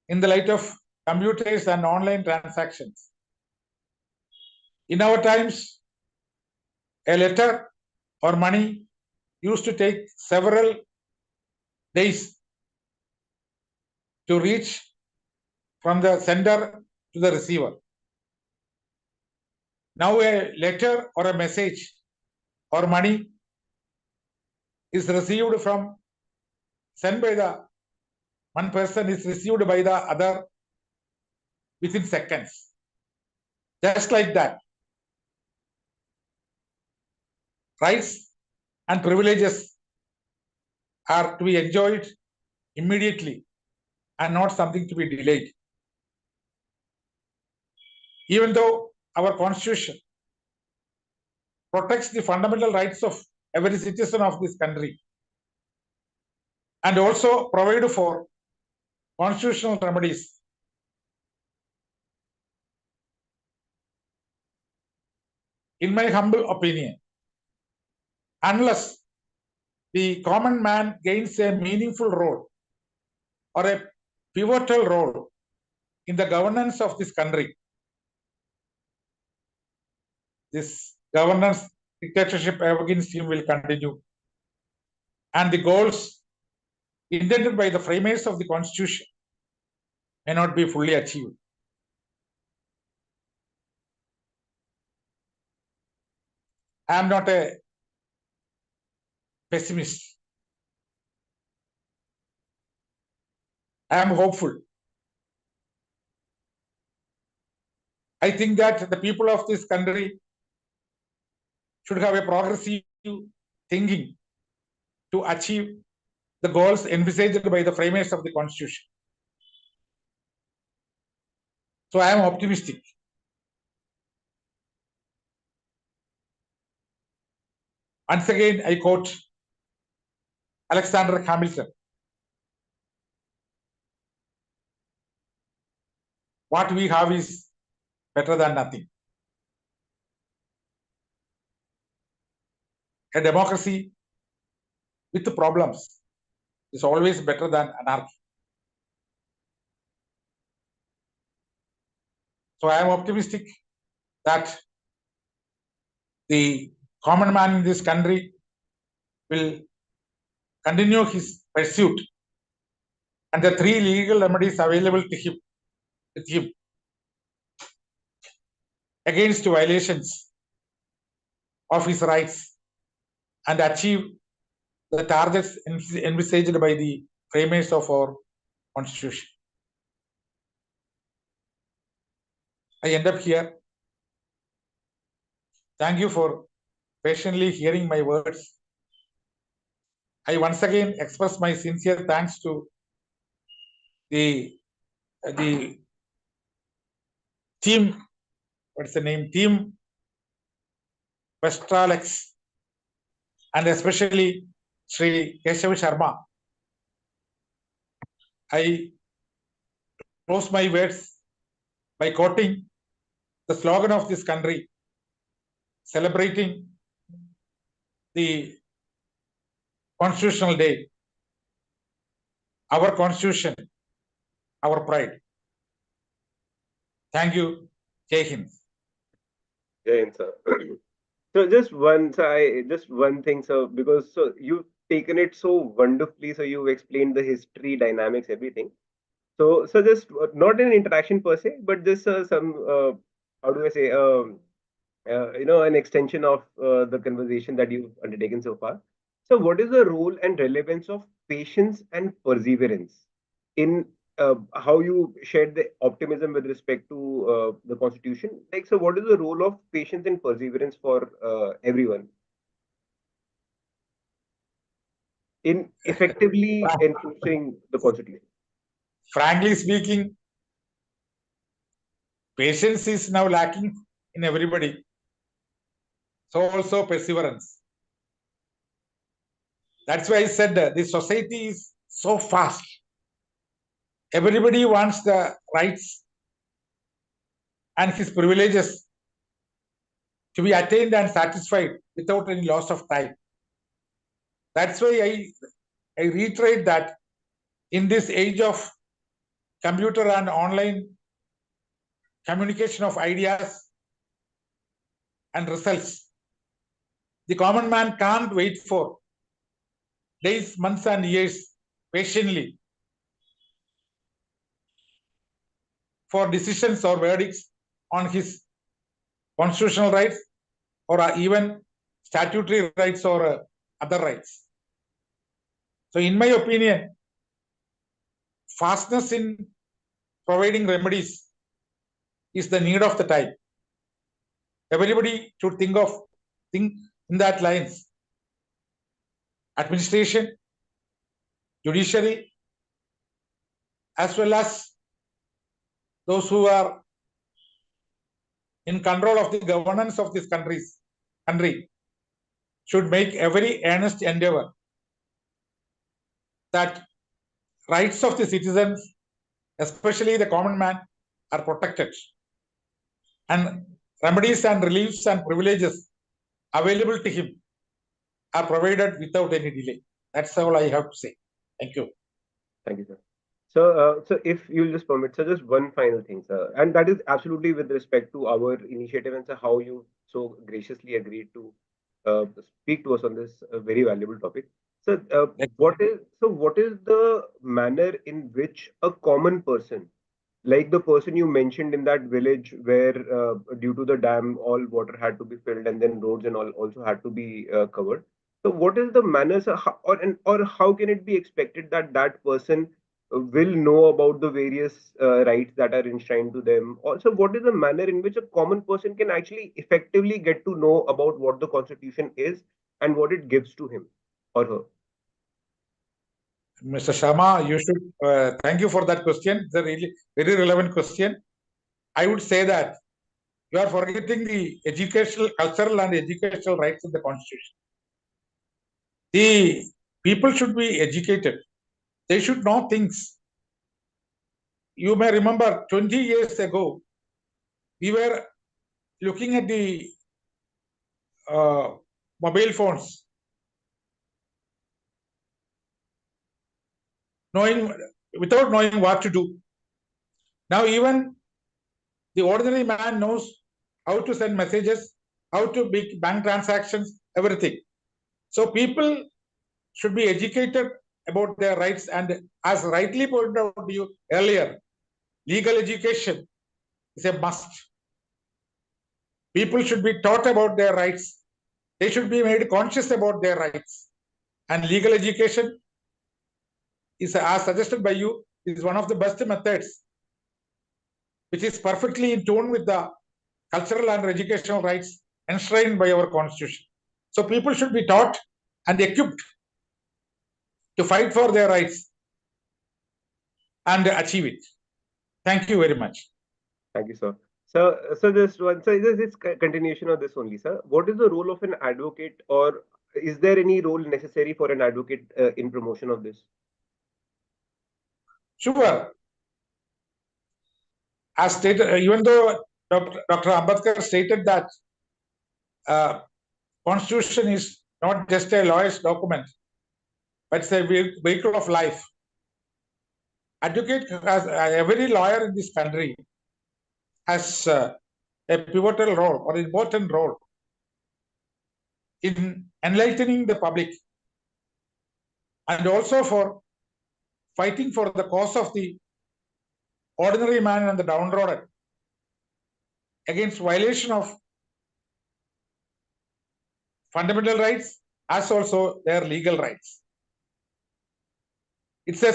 in the light of computers and online transactions. In our times, a letter or money used to take several days to reach from the sender to the receiver. Now a letter or a message or money is received from, sent by the one person, is received by the other within seconds. Just like that. Rights and privileges are to be enjoyed immediately and not something to be delayed. Even though our constitution protects the fundamental rights of every citizen of this country and also provide for constitutional remedies. In my humble opinion, unless the common man gains a meaningful role or a pivotal role in the governance of this country, this governance dictatorship against him will continue, and the goals intended by the framers of the constitution may not be fully achieved. I am not a pessimist. I am hopeful. I think that the people of this country should have a progressive thinking to achieve the goals envisaged by the framers of the constitution. So I am optimistic. Once again, I quote Alexander Hamilton. What we have is better than nothing. A democracy with problems is always better than anarchy. So I am optimistic that the common man in this country will continue his pursuit, and the three legal remedies available to him with him against violations of his rights and achieve the targets envisaged by the framers of our constitution. I end up here. Thank you for patiently hearing my words. I once again express my sincere thanks to the team, what's the name? Team Vestralex, and especially Shri Jaju Sharma. I close my words by quoting the slogan of this country, celebrating the Constitutional Day. Our Constitution, our pride. Thank you. Jai Hind. Jai Hind, sir. So just one thing, sir, because so you've taken it so wonderfully. So you've explained the history, dynamics, everything. So just not an interaction per se, but just some how do I say an extension of the conversation that you've undertaken so far. So what is the role and relevance of patience and perseverance in how you shared the optimism with respect to the constitution? Like, so what is the role of patience and perseverance for everyone in effectively enforcing the constitution? Frankly speaking, patience is now lacking in everybody. So also perseverance. That's why I said the society is so fast. Everybody wants the rights and his privileges to be attained and satisfied without any loss of time. That's why I reiterate that in this age of computer and online communication of ideas and results, the common man can't wait for days, months, and years patiently for decisions or verdicts on his constitutional rights or even statutory rights or other rights. So in my opinion, fastness in providing remedies is the need of the time. Everybody should think in that lines. Administration, judiciary, as well as those who are in control of the governance of this country should make every earnest endeavor that rights of the citizens, especially the common man, are protected, and remedies and reliefs and privileges available to him are provided without any delay. That's all I have to say. Thank you. Thank you, sir. So, so if you'll just permit, sir, just one final thing, sir, and that is absolutely with respect to our initiative and sir, how you so graciously agreed to speak to us on this very valuable topic. So, what is the manner in which a common person, like the person you mentioned in that village where due to the dam all water had to be filled and then roads and all also had to be covered, so what is the manners or how can it be expected that that person will know about the various rights that are enshrined to them? Also, what is the manner in which a common person can actually effectively get to know about what the constitution is and what it gives to him or her? Mr. Sharma, you should thank you for that question. It's a really very relevant question. I would say that you are forgetting the educational, cultural, and educational rights in the Constitution. The people should be educated. They should know things. You may remember 20 years ago, we were looking at the mobile phones, without knowing what to do. Now even the ordinary man knows how to send messages, how to make bank transactions, everything. So people should be educated about their rights, and as rightly pointed out to you earlier, legal education is a must. People should be taught about their rights. They should be made conscious about their rights. And legal education is, as suggested by you, is one of the best methods, which is perfectly in tune with the cultural and educational rights enshrined by our Constitution. So people should be taught and equipped to fight for their rights and achieve it. Thank you very much. Thank you, sir. So just one, so this is continuation of this only, sir. What is the role of an advocate, or is there any role necessary for an advocate in promotion of this? Sure. As stated, even though Dr. Ambedkar stated that Constitution is not just a lawyer's document, but it's a vehicle of life. Advocate has every lawyer in this country has a pivotal role or important role in enlightening the public and also for fighting for the cause of the ordinary man and the downtrodden against violation of fundamental rights as also their legal rights. It's a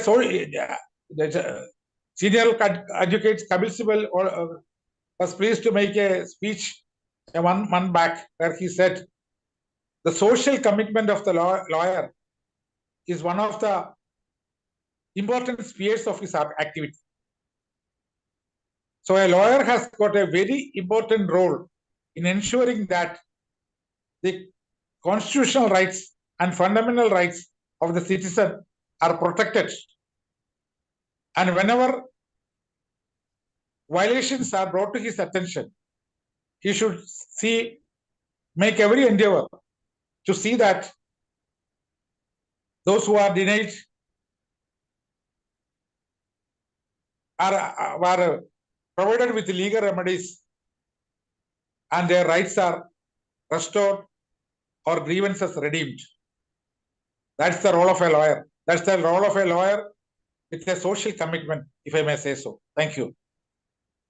senior advocate Kapil Sibal was pleased to make a speech one month back where he said the social commitment of the lawyer is one of the important spheres of his activity. So a lawyer has got a very important role in ensuring that the constitutional rights and fundamental rights of the citizen are protected. And whenever violations are brought to his attention, he should make every endeavor to see that those who are denied are provided with legal remedies and their rights are restored or grievances redeemed. That's the role of a lawyer. That's the role of a lawyer with a social commitment, if I may say so. Thank you.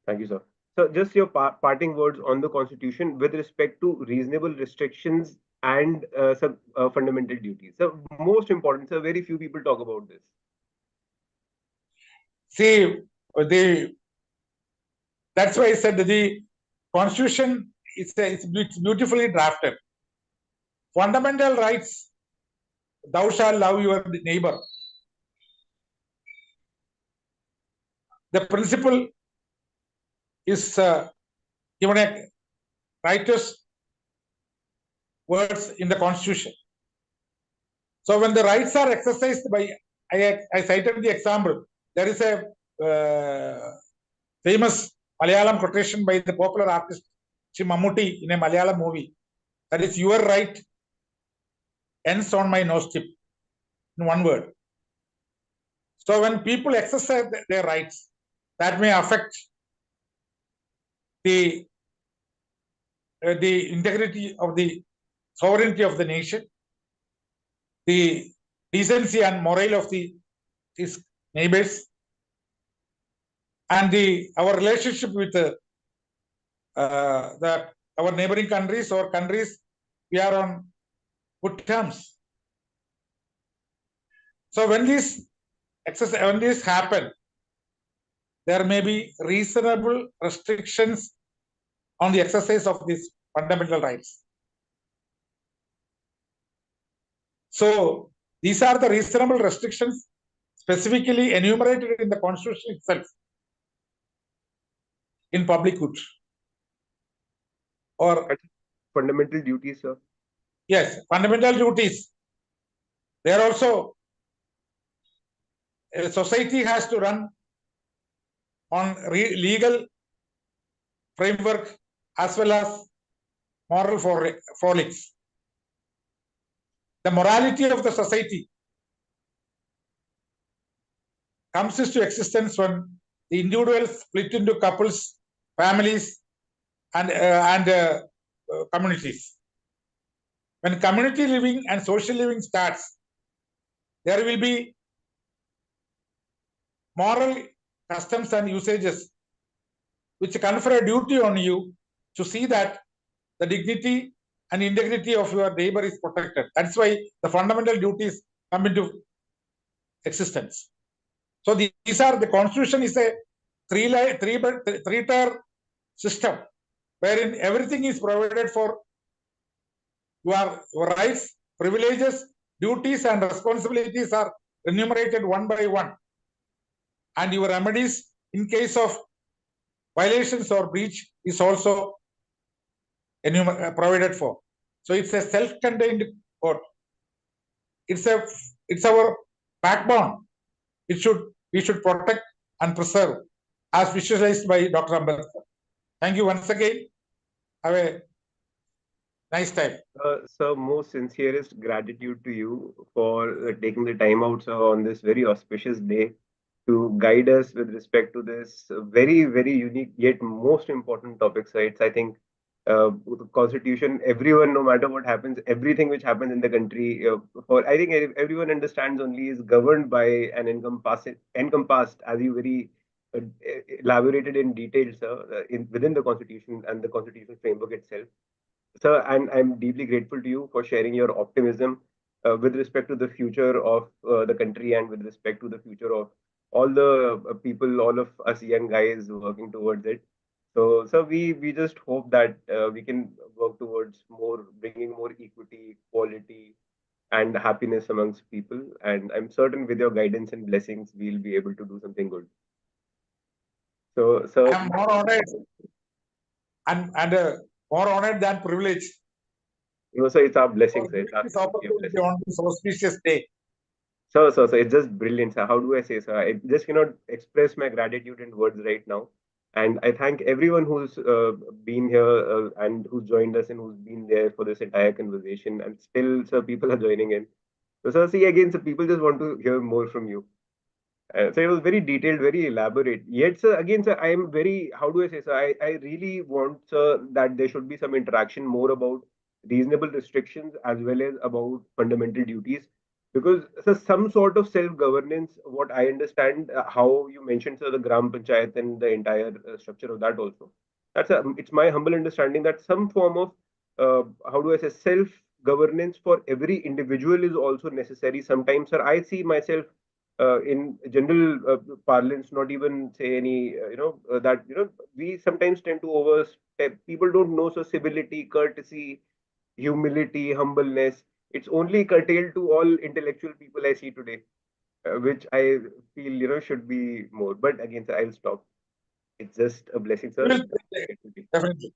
Thank you, sir. So just your parting words on the Constitution with respect to reasonable restrictions and some fundamental duties. So most important, sir, very few people talk about this. See, that's why I said the Constitution it's beautifully drafted. Fundamental rights, thou shalt love your neighbor. The principle is given a righteous words in the Constitution. So when the rights are exercised by, I cited the example. There is a famous Malayalam quotation by the popular artist Shri Mammootty in a Malayalam movie. That is, your right ends on my nose tip, in one word. So when people exercise their rights, that may affect the integrity of the sovereignty of the nation, the decency and moral of his neighbors, and our relationship with our neighboring countries or countries we are on good terms. So when this happen, there may be reasonable restrictions on the exercise of these fundamental rights. So these are the reasonable restrictions specifically enumerated in the Constitution itself in public good. Or fundamental duties, sir. Yes, fundamental duties. There also, a society has to run on legal framework as well as moral forelegs. The morality of the society comes into existence when the individuals split into couples, families, and communities. When community living and social living starts, there will be moral customs and usages which confer a duty on you to see that the dignity and integrity of your neighbor is protected. That's why the fundamental duties come into existence. So these are, the Constitution is a three-tier system wherein everything is provided for. Your rights, privileges, duties, and responsibilities are enumerated one by one, and your remedies in case of violations or breach is also provided for. So it's a self-contained code. It's our backbone. We should protect and preserve, as visualized by Dr. Ambedkar. Thank you once again. Have a nice time. Sir, most sincerest gratitude to you for taking the time out, sir, on this very auspicious day to guide us with respect to this very, very unique yet most important topic, sir. It's, I think, the Constitution, everyone, no matter what happens, everything which happens in the country, I think everyone understands only is governed by an encompassed, as you very elaborated in detail, sir, within the Constitution and the constitutional framework itself. Sir, and I'm deeply grateful to you for sharing your optimism with respect to the future of the country and with respect to the future of all the people, all of us young guys working towards it. So, sir, we just hope that we can work towards bringing more equity, equality, and happiness amongst people. And I'm certain with your guidance and blessings, we'll be able to do something good. So, sir, I'm more honored and more honored than privileged. no, sir, it's our blessing, sir. This opportunity on this auspicious day. So, it's just brilliant, sir. How do I say, sir? I just cannot express my gratitude in words right now. And I thank everyone who's been here and who's joined us and who's been there for this entire conversation. And still, sir, people are joining in. So, sir, see again, sir, people just want to hear more from you. So it was very detailed, very elaborate. Yet, sir, again, sir, I am very, how do I say, sir? I really want, sir, that there should be some interaction more about reasonable restrictions as well as about fundamental duties. Because, sir, some sort of self-governance, what I understand, how you mentioned, sir, the Gram Panchayat and the entire structure of that also. It's my humble understanding that some form of, how do I say, self-governance for every individual is also necessary. Sometimes, sir, I see myself in general parlance, not even say any, that, we sometimes tend to overstep. People don't know, so civility, courtesy, humility, humbleness. It's only curtailed to all intellectual people I see today, which I feel, should be more. But again, sir, I'll stop. It's just a blessing, sir. Definitely.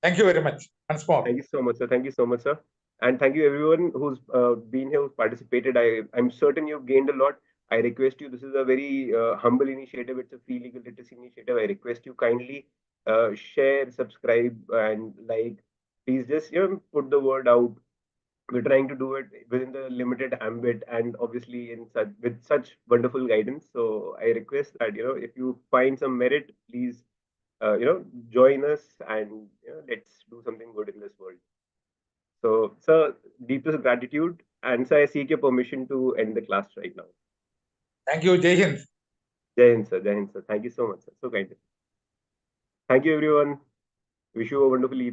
Thank you very much. Once more. Thank you so much, sir. Thank you so much, sir. And thank you everyone who's been here, who's participated. I'm certain you've gained a lot. I request you, this is a very humble initiative. It's a free legal literacy initiative. I request you kindly share, subscribe, and like. Please just put the word out. We're trying to do it within the limited ambit and obviously in such with such wonderful guidance. So I request that if you find some merit, please join us and let's do something good in this world. So, sir, deepest gratitude, and sir, I seek your permission to end the class right now. Thank you. Jai Hind. Jai Hind, sir. Jai Hind, sir. Thank you so much, sir. So kind. Thank you, everyone. Wish you a wonderful evening.